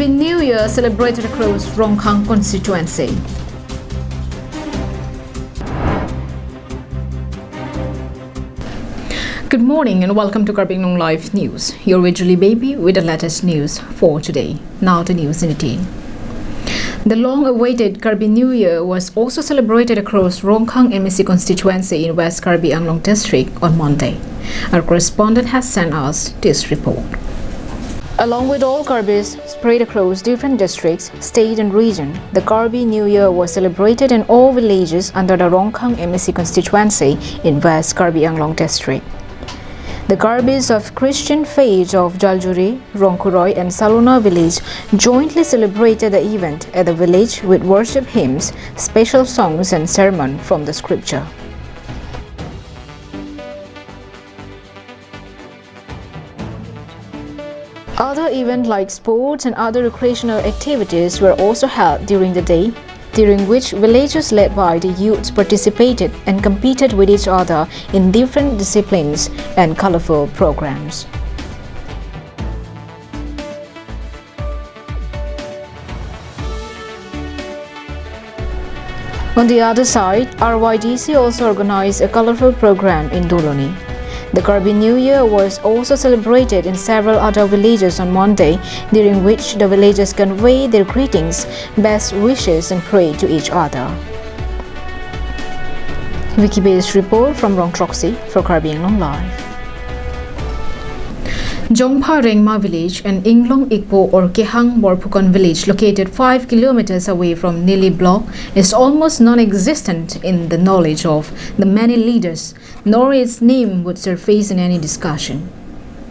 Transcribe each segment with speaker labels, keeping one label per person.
Speaker 1: Karbi New Year celebrated across Rongkhang constituency. Good morning and welcome to Karbi Anglong Live News. You're with Julie Baby with the latest news for today. Now the news in detail. The long-awaited Karbi New Year was also celebrated across Rongkhang MEC constituency in West Karbi Anglong district on Monday. Our correspondent has sent us this report. Along with all Karbis spread across different districts, state and region, the Karbi New Year was celebrated in all villages under the Rongkhang MEC constituency in West Karbi Anglong district. The Karbis of Christian faith of Jaljuri, Rongkuroi and Salona village jointly celebrated the event at the village with worship hymns, special songs and sermon from the scripture. Other events like sports and other recreational activities were also held during the day, during which villages led by the youths participated and competed with each other in different disciplines and colorful programs. On the other side, RYDC also organized a colorful program in Doloni. The Karbi New Year was also celebrated in several other villages on Monday, during which the villagers conveyed their greetings, best wishes and prayed to each other. Wiki-based report from Rongtroxy for Karbi Anglong Live. Jongpa Rengma village and Inglong Ikpo or Kehang Borpukon village, located 5 kilometers away from Nili block, is almost non-existent in the knowledge of the many leaders, nor its name would surface in any discussion.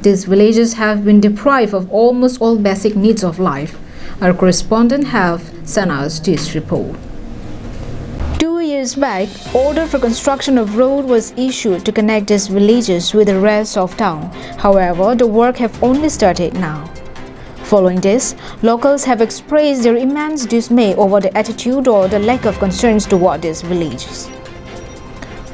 Speaker 1: These villages have been deprived of almost all basic needs of life. Our correspondent have sent us this report. 2 years back, order for construction of road was issued to connect these villages with the rest of town. However, the work have only started now. Following this, locals have expressed their immense dismay over the attitude or the lack of concerns toward these villages.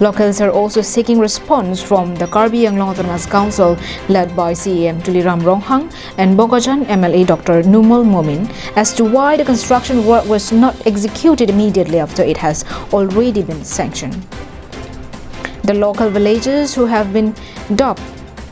Speaker 1: Locals are also seeking response from the Karbi Anglong Autonomous Council led by CEM Tuliram Ronghang and Bokajan MLA Dr. Numul Momin as to why the construction work was not executed immediately after it has already been sanctioned. The local villagers who have been dubbed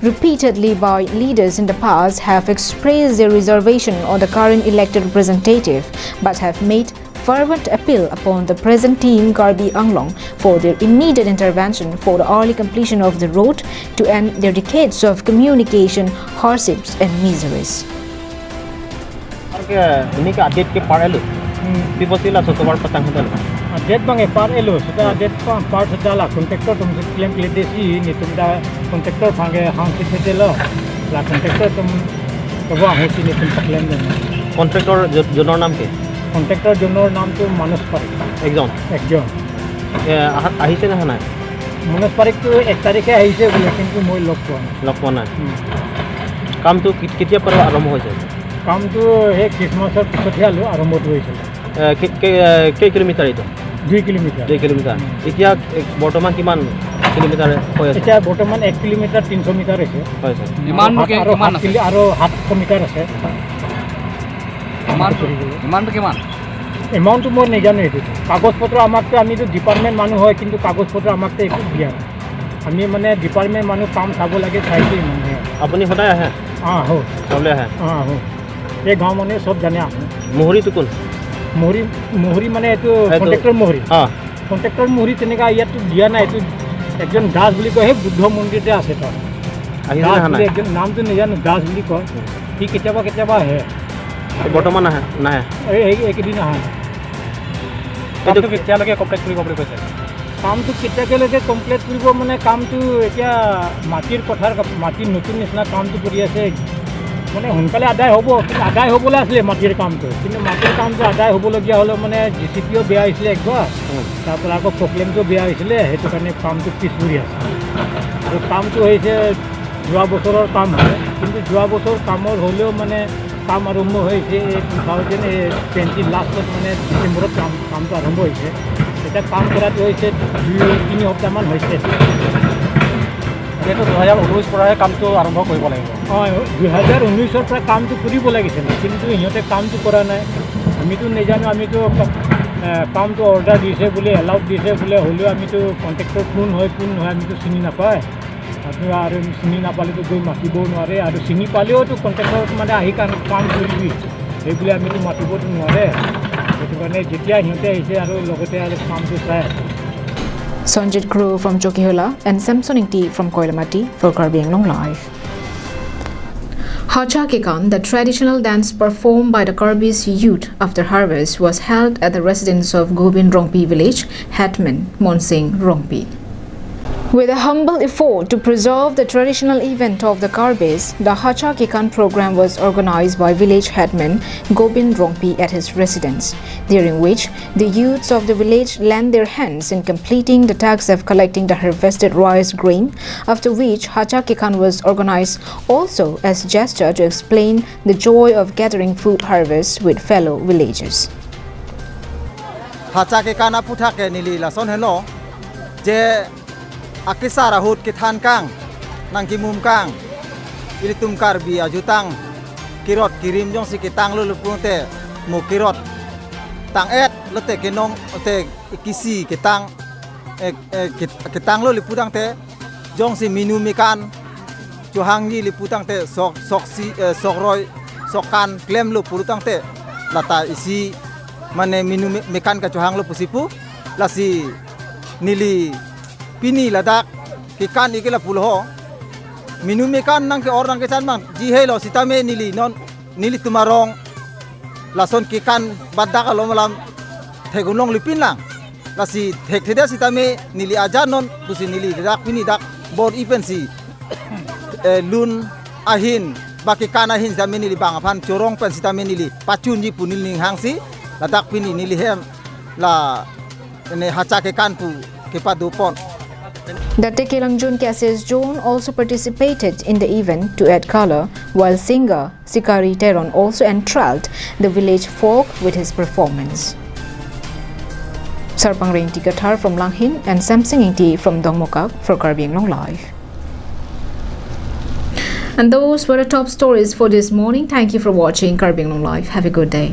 Speaker 1: repeatedly by leaders in the past have expressed their reservation on the current elected representative but have made fervent appeal upon the present team Karbi Anglong for their immediate intervention for the early completion of the road to end their decades of communication hardships and miseries.
Speaker 2: Ini ke update ke par elu. People sila sotobar patang hadal.
Speaker 3: Update bang par elu sudah update par sudah lah kontraktor tum claim desi ni tum dah kontraktor panggil hang kita lo. La kontraktor tum kawa hosi ni tum claim deh.
Speaker 2: Kontraktor jonor naam ke?
Speaker 3: Kontraktor jonor naam tu Manus Parik.
Speaker 2: Ekjon. Ahise na hana.
Speaker 3: Manus Parik tu 1 तारीख है ahise बोले किंतु मोई लोग
Speaker 2: को ना. काम तो कितिया पर आरंभ होइছে?
Speaker 3: काम तो हे क्रिसमसर पिछे आलो आरंभ होइছে.
Speaker 2: के किलोमीटर इतो?
Speaker 3: 2 किलोमीटर.
Speaker 2: 2 किलोमीटर. এতিয়া বৰ্তমান কিমান কিলোমিটাৰ হৈ আছে?
Speaker 3: এতিয়া বৰ্তমান 1 কিলোমিটাৰ 300 মিটাৰ আছে.
Speaker 2: হৈছে.
Speaker 3: ইমান আছে আৰু 700 মিটাৰ আছে. এমাউন্ট মই নাজানো এইটো কাগজ পত্ৰ আমাকতো আমিতো ডিপাৰ্টমেণ্ট মানুহ হয় কিন্তু কাগজ পত্ৰ আমাকতো একো দিয়া আমি মানে ডিপাৰ্টমেণ্ট মানুহ কাম চাব লাগে চাইছে মানে
Speaker 2: আপুনি সদায় আহে
Speaker 3: আহো
Speaker 2: চলে আহে
Speaker 3: আহো এই গাঁও মানে সব জানে আহো
Speaker 2: মোহৰিটো কোন
Speaker 3: মোহৰি মানে এইটো কন্ট্ৰাক্টৰ মোহৰি কন্ট্ৰাক্টৰ মোহৰি তেনেকা ইয়াতো দিয়া নাই এইটো একজন দাস বুলি কয় সেই বুদ্ধ মন্দিৰতে আছে তাৰ একজন নামটো নাজানো দাস বুলি কয় সি কেতিয়াবা আহে
Speaker 2: বৰ্তমান নাহে
Speaker 3: এইকেইদিন আহে কামটো কেতিয়ালৈকে কমপ্লিট কৰিব বুলি কৈছে কামটো কেতিয়ালৈকে কমপ্লিট কৰিব মানে কামটো এতিয়া মাটিৰ পথাৰ মাটিৰ নতুন নিচিনা কামটো কৰি আছে মানে সোনকালে আদায় হ'ব কিন্তু আদায় হ'বলৈ আছিলে মাটিৰ কামটো কিন্তু মাটিৰ কামটো আদায় হ'বলগীয়া হ'লেও মানে জিচিপিও বেয়া হৈছিলে একবাৰ তাৰপৰা আকৌ প্ৰব্লেমটো বেয়া হৈছিলে সেইটো কাৰণে কামটো পিছ পৰি আছে আৰু কামটো হৈছে যোৱা বছৰৰ কাম হয় কিন্তু যোৱা বছৰ কামৰ হ'লেও মানে কাম আৰম্ভ হৈছে 2020 লাষ্টত মানে ডিচেম্বৰত কামটো আৰম্ভ হৈছে এতিয়া কাম কৰাটো হৈছে 2-3 সপ্তাহমান হৈছে
Speaker 2: যিহেতু 2019 পৰাহে কামটো আৰম্ভ কৰিব লাগিব
Speaker 3: হয় 2019ৰ পৰা কামটো কৰিব লাগিছিল কিন্তু সিহঁতে কামটো কৰা নাই আমিতো নেজানো আমিতো কামটো অৰ্ডাৰ দিছে বোলে এলাউড দিছে বোলে হ'লেও আমিতো কণ্ট্ৰেক্টৰ কোন হয় আমিতো চিনি নাপায় আৰু চিনি নাপালেতো গৈ মাতিবও নোৱাৰে আৰু চিনি পালেওতো কণ্ট্ৰেক্টৰ মানে আহি কাম কৰিবি সেইবুলি আমিতো মাতিবতো নোৱাৰে সেইটো কাৰণে যেতিয়া সিহঁতে আহিছে আৰু লগতে আৰু কামটো চাই
Speaker 1: Sanjit Crew from Jokihula and Samsoning T from Koilamati for Karbi Anglong Live. Hacha Kekan, the traditional dance performed by the Karbis youth after harvest, was held at the residence of Gobind Rongpi village, Hetman Monsing Rongpi. With a humble effort to preserve the traditional event of the Karbis, the Hacha Kekan program was organized by village headman Gobind Rongpi at his residence, during which the youths of the village lent their hands in completing the task of collecting the harvested rice grain, after which Hacha Kekan was organized also as gesture to explain the joy of gathering food harvest with fellow villagers.
Speaker 4: Hacha Kekan aputha ke nili lason hello je akisa rahut ke than kang nang ki mum kang ili tum Karbi ajutang kirot kirim jong si kitang lu punte mu kirot tang et lote ke nong te kisi kitang kitang lu lipudang te jong si minu mikan johang ni lipudang te sok si sokroi sokan klem lu purutang te lata isi mane minu mikan ka johang lu pusipu lasi nili pini ladak kikan ikila pulho minu mekan nang ke orang ke san mang ji helo sitame nili non nili tumarong lason kikan badak alo malam thegunong lipin lang lasi thek theda sitame nili ajan non busi nili dak pini dak board event si lun ahin baki kana hin sitame nili bang aphan chorong pen sitame nili pachun ji punil ning hangsi ladak pini nili hem la ne hacha ke kan pu ke padupon.
Speaker 1: The Tekelangjun Cassius John also participated in the event to add color, while singer Sikari Teron also enthralled the village folk with his performance. Sarpang Rengti Kathar from Langhin and Samsing Ingti from Dongmokak for Karbi Anglong Live. And those were the top stories for this morning. Thank you for watching Karbi Anglong Live. Have a good day.